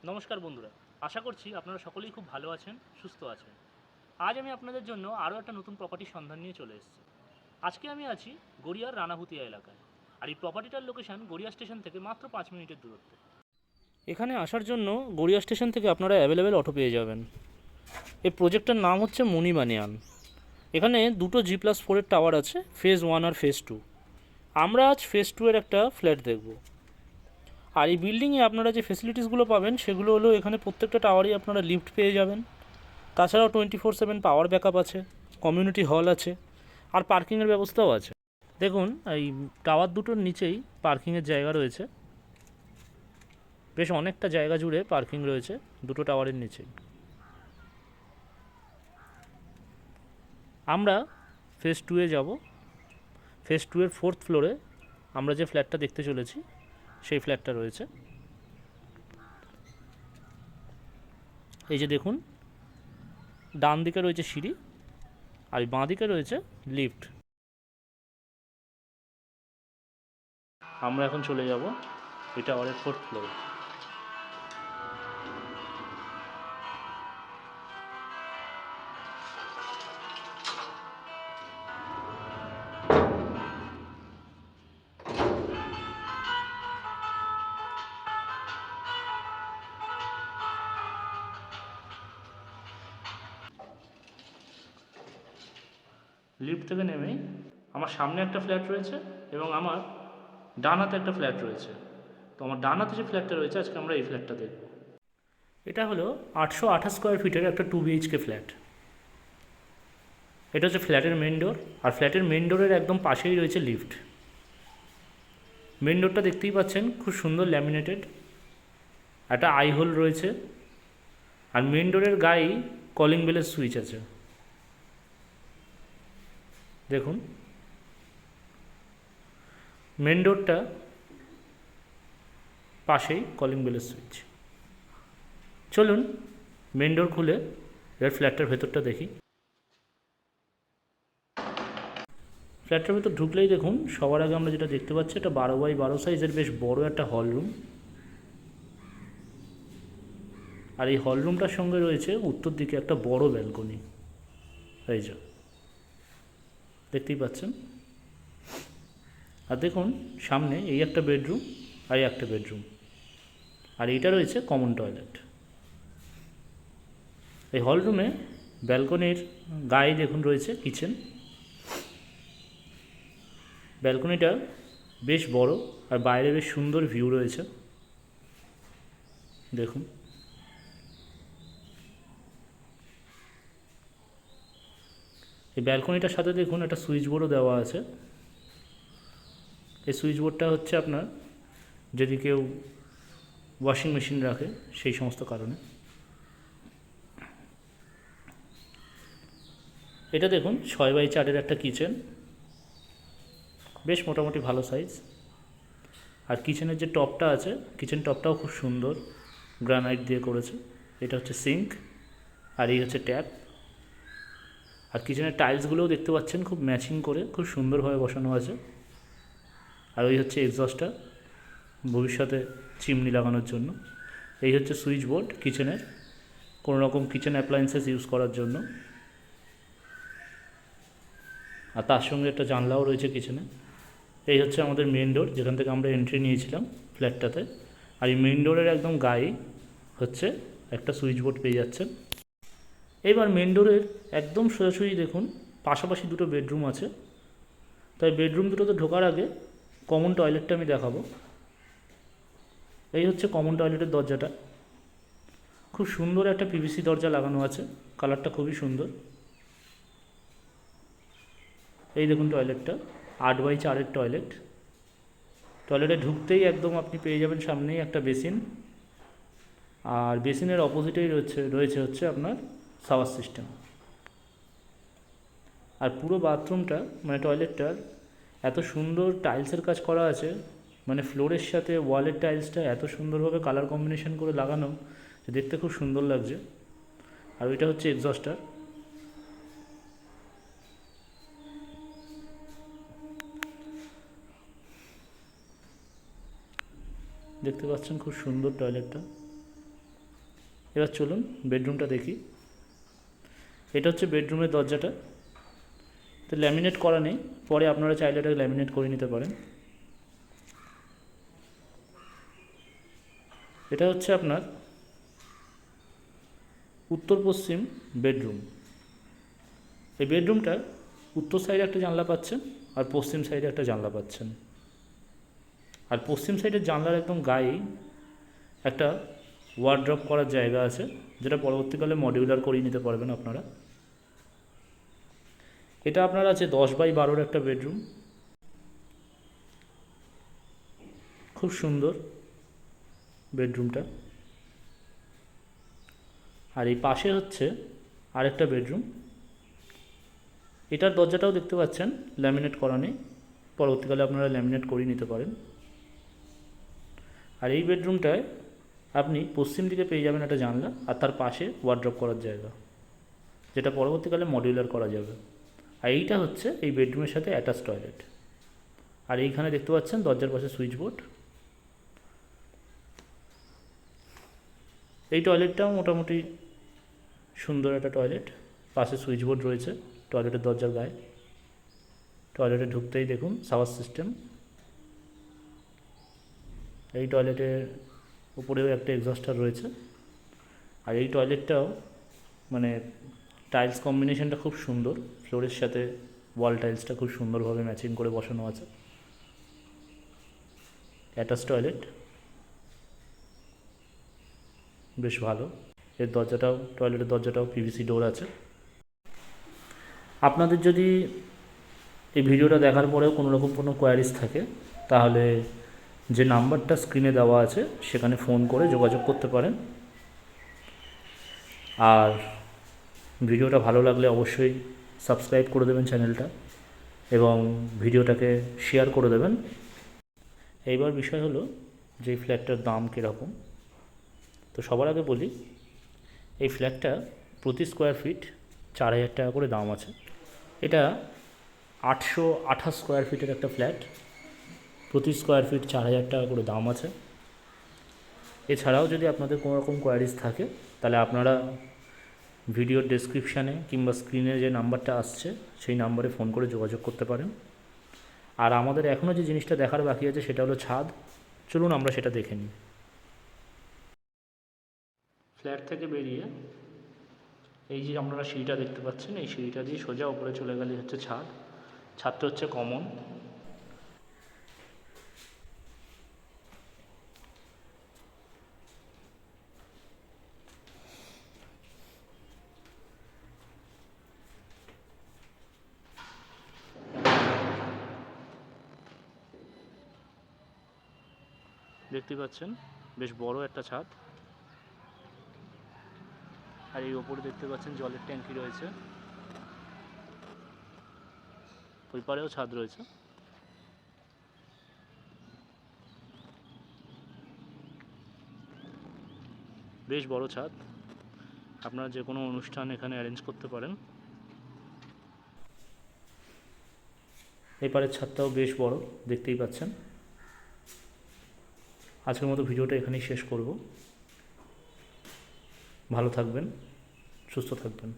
নমস্কার বন্ধুরা, আশা করছি আপনারা সকলেই খুব ভালো আছেন, সুস্থ আছেন। আজ আমি আপনাদের জন্য আরও একটা নতুন প্রপার্টির সন্ধান নিয়ে চলে এসেছি। আজকে আমি আছি গড়িয়ার রানাভূতিয়া এলাকায়, আর এই প্রপার্টিটার লোকেশন গড়িয়া স্টেশন থেকে মাত্র 5 মিনিটের দূরত্বে। এখানে আসার জন্য গড়িয়া স্টেশন থেকে আপনারা অ্যাভেলেবেল অটো পেয়ে যাবেন। এই প্রজেক্টটার নাম হচ্ছে মণিবানিয়ান। এখানে দুটো G+4 টাওয়ার আছে, ফেজ 1 আর ফেজ 2। আমরা আজ ফেজ 2 এর একটা ফ্ল্যাট দেখব। আর এই বিল্ডিংয়ে আপনারা যে ফেসিলিটিসগুলো পাবেন সেগুলো হলো এখানে প্রত্যেকটা টাওয়ারেই আপনারা লিফট পেয়ে যাবেন। তাছাড়াও 24/7 পাওয়ার ব্যাকআপ আছে, কমিউনিটি হল আছে, আর পার্কিংয়ের ব্যবস্থাও আছে। দেখুন, এই টাওয়ার দুটোর নিচেই পার্কিংয়ের জায়গা রয়েছে। বেশ অনেকটা জায়গা জুড়ে পার্কিং রয়েছে দুটো টাওয়ারের নিচেই। আমরা ফেজ 2-এ যাব। ফেজ 2-এর 4th ফ্লোরে আমরা যে ফ্ল্যাটটা দেখতে চলেছি সেই ফ্ল্যাটটা রয়েছে। এই যে দেখুন, ডান দিকে রয়েছে সিঁড়ি, আর বাঁ দিকে রয়েছে লিফট। আমরা এখন চলে যাব এই টাওয়ারের 4th ফ্লোরে। লিফট থেকে নেমেই আমার সামনে একটা ফ্ল্যাট রয়েছে এবং আমার ডান হাতে একটা ফ্ল্যাট রয়েছে। তো আমার ডান হাতে যে ফ্ল্যাটটা রয়েছে, আজকে আমরা এই ফ্ল্যাটটা দেখব। এটা হলো 828 স্কোয়ার ফিটের একটা 2 BHK ফ্ল্যাট। এটা হচ্ছে ফ্ল্যাটের মেন ডোর, আর ফ্ল্যাটের মেন ডোরের একদম পাশেই রয়েছে লিফট। মেন ডোরটা দেখতেই পাচ্ছেন, খুব সুন্দর ল্যামিনেটেড, একটা আই হোল রয়েছে, আর মেন ডোরের গায়েই কলিং বেলের সুইচ আছে। দেখুন, মেন ডোরটা পাশেই কলিং বেলের সুইচ। চলুন মেন ডোর খুলে এবার ফ্ল্যাটটার ভেতরটা দেখি। ফ্ল্যাটটার ভেতর ঢুকলেই দেখুন, সবার আগে আমরা যেটা দেখতে পাচ্ছি, এটা 12x12 সাইজের বেশ বড় একটা হল রুম। আর এই হল রুমটার সঙ্গে রয়েছে উত্তর দিকে একটা বড় ব্যালকনি। এই যে দেখতেই পাচ্ছেন। আর দেখুন, সামনে এই একটা বেডরুম আর এই একটা বেডরুম, আর এইটা রয়েছে কমন টয়লেট। এই হল রুমে ব্যালকনির গায়ে দেখুন রয়েছে কিচেন। ব্যালকনিটা বেশ বড়, আর বাইরে বেশ সুন্দর ভিউ রয়েছে। দেখুন, এই ব্যালকনিটার সাথে দেখুন একটা সুইচ বোর্ডও দেওয়া আছে। এই সুইচ বোর্ডটা হচ্ছে আপনার যদি কেউ ওয়াশিং মেশিন রাখে সেই সমস্ত কারণে। এটা দেখুন 6x4 একটা কিচেন, বেশ মোটামুটি ভালো সাইজ। আর কিচেনের যে টপটা আছে, কিচেন টপটাও খুব সুন্দর গ্রানাইট দিয়ে করেছে। এটা হচ্ছে সিঙ্ক, আর এই হচ্ছে ট্যাপ। আর কিচেনের টাইলসগুলোও দেখতে পাচ্ছেন খুব ম্যাচিং করে খুব সুন্দরভাবে বসানো আছে। আর ওই হচ্ছে এক্সস্টটা ভবিষ্যতে চিমনি লাগানোর জন্য। এই হচ্ছে সুইচ বোর্ড কিচেনের, কোনো রকম কিচেন অ্যাপ্লায়েন্সেস ইউজ করার জন্য। আর তার সঙ্গে একটা জানলাও রয়েছে কিচেনে। এই হচ্ছে আমাদের মেন ডোর, যেখান থেকে আমরা এন্ট্রি নিয়েছিলাম ফ্ল্যাটটাতে। আর এই মেন ডোরের একদম গায়ে হচ্ছে একটা সুইচ বোর্ড পেয়ে যাচ্ছেন। এবার মেন ডোরের একদম সোজাসুজি দেখুন পাশাপাশি দুটো বেডরুম আছে। তাই বেডরুম দুটোতে ঢোকার আগে কমন টয়লেটটা আমি দেখাবো। এই হচ্ছে কমন টয়লেটের দরজাটা। খুব সুন্দর একটা PVC দরজা লাগানো আছে, কালারটা খুবই সুন্দর। এই দেখুন টয়লেটটা, 8x4 টয়লেট। টয়লেটে ঢুকতেই একদম আপনি পেয়ে যাবেন সামনেই একটা বেসিন, আর বেসিনের অপোজিটেই রয়েছে হচ্ছে আপনার শাওয়ার সিস্টেম। আর পুরো বাথরুমটা মানে টয়লেটটার এত সুন্দর টাইলসের কাজ করা আছে, মানে ফ্লোরের সাথে ওয়ালের টাইলসটা এত সুন্দরভাবে কালার কম্বিনেশন করে লাগানো যে দেখতে খুব সুন্দর লাগছে। আর ওইটা হচ্ছে এক্সস্টার। দেখতে পাচ্ছেন খুব সুন্দর টয়লেটটা। এবার চলুন বেডরুমটা দেখি। এটা হচ্ছে বেডরুমের দরজাটা। তো ল্যামিনেট করা নেই, পরে আপনারা চাইলে এটা ল্যামিনেট করে নিতে পারেন। এটা হচ্ছে আপনার উত্তর পশ্চিম বেডরুম। এই বেডরুমটার উত্তর সাইডে একটা জানলা পাচ্ছেন আর পশ্চিম সাইডে একটা জানলা পাচ্ছেন। আর পশ্চিম সাইডের জানলার একদম গায়েই একটা ওয়ার্ড্রপ করার জায়গা আছে, যেটা পরবর্তীকালে মডিউলার করিয়ে নিতে পারবেন আপনারা। এটা আপনার আছে 10x12 একটা বেডরুম, খুব সুন্দর বেডরুমটা। আর এই পাশে হচ্ছে আরেকটা বেডরুম। এটার দরজাটাও দেখতে পাচ্ছেন ল্যামিনেট করা নেই, পরবর্তীকালে আপনারা ল্যামিনেট করিয়ে নিতে পারেন। আর এই বেডরুমটায় আপনি পশ্চিম দিকে পেয়ে যাবেন একটা জানলা আর তার পাশে ওয়ার্ড্রপ করার জায়গা, যেটা পরবর্তীকালে মডিউলার করা যাবে। আর এইটা হচ্ছে এই বেডরুমের সাথে অ্যাটাচ টয়লেট। আর এইখানে দেখতে পাচ্ছেন দরজার পাশে সুইচ বোর্ড। এই টয়লেটটাও মোটামুটি সুন্দর একটা টয়লেট, পাশে সুইচ বোর্ড রয়েছে টয়লেটের দরজার গায়ে। টয়লেটে ঢুকতেই দেখুন শাওয়ার সিস্টেম। এই টয়লেটের উপরেও একটা এক্সস্টার রয়েছে। আর এই টয়লেটটাও মানে টাইলস কম্বিনেশনটা খুব সুন্দর, ফ্লোরের সাথে ওয়াল টাইলসটা খুব সুন্দরভাবে ম্যাচিং করে বসানো আছে। অ্যাটাচ টয়লেট, বেশ ভালো। এর দরজাটাও, টয়লেটের দরজাটাও পিভিসি ডোর আছে। আপনাদের যদি এই ভিডিওটা দেখার পরেও কোনো রকম কোনো কোয়ারিজ থাকে, তাহলে যে নাম্বারটা স্ক্রিনে দেওয়া আছে সেখানে ফোন করে যোগাযোগ করতে পারেন। আর ভিডিওটা ভালো লাগলে অবশ্যই সাবস্ক্রাইব করে দেবেন চ্যানেলটা এবং ভিডিওটাকে শেয়ার করে দেবেন। এইবার বিষয় হলো যে এই ফ্ল্যাটটার দাম কীরকম। তো সবার আগে বলি, এই ফ্ল্যাটটা প্রতি স্কোয়ার ফিট 4000 টাকা করে দাম আছে। এটা 828 স্কোয়ার ফিটের একটা ফ্ল্যাট, প্রতি স্কোয়ার ফিট 4000 টাকা করে দাম আছে। এছাড়াও যদি আপনাদের কোনো রকম কোয়ারিজ থাকে, তাহলে আপনারা ভিডিওর ডেসক্রিপশানে কিংবা স্ক্রিনে যে নাম্বারটা আসছে সেই নাম্বারে ফোন করে যোগাযোগ করতে পারেন। আর আমাদের এখনও যে জিনিসটা দেখার বাকি আছে সেটা হলো ছাদ। চলুন আমরা সেটা দেখে নিই। ফ্ল্যাট থেকে বেরিয়ে এই যে আপনারা সিঁড়িটা দেখতে পাচ্ছেন, এই সিঁড়িটা দিয়ে সোজা উপরে চলে গেলে হচ্ছে ছাদ। ছাদটা হচ্ছে কমন। দেখতে পাচ্ছেন বেশ বড় একটা ছাদ। আর এই ওপরে দেখতে পাচ্ছেন জলের ট্যাঙ্কি রয়েছে, ওই পারেও ছাদ রয়েছে। বেশ বড় ছাদ, আপনারা যে কোনো অনুষ্ঠান এখানে অ্যারেঞ্জ করতে পারেন। এই পারের ছাদটাও বেশ বড়, দেখতেই পাচ্ছেন। আজকের মতো ভিডিওটা এখানেই শেষ করব। ভালো থাকবেন, সুস্থ থাকবেন।